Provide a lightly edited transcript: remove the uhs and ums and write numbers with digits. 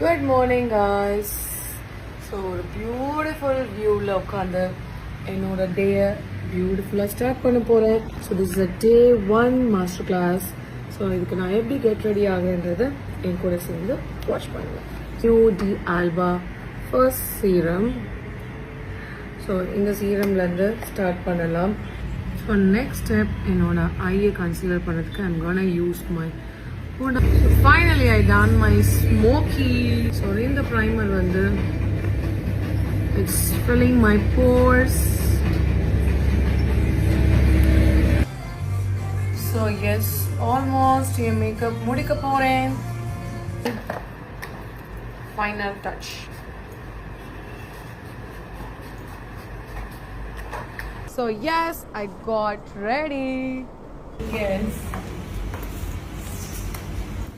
Good morning, guys. So ஒரு beautiful வியூவில் உட்காந்து என்னோட டேயை பியூட்டிஃபுல்லாக ஸ்டார்ட் பண்ண போகிறேன். So this is a day 1 master class. So இதுக்கு நான் எப்படி கெட் ரெடி ஆகுன்றதை என் கூட சேர்ந்து வாட்ச் பண்ணுவேன். New T alpha first serum. So இந்த சீரம்லேருந்து ஸ்டார்ட் பண்ணலாம். ஸோ நெக்ஸ்ட் ஸ்டெப் என்னோட ஐயை கன்சிடர் பண்ணுறதுக்கு I'm gonna use my finally I done my smoky. So in the primer வந்து it's filling my pores. So yes, almost your makeup முடிக்க போறேன். Final touch. So yes, I got ready. Yes.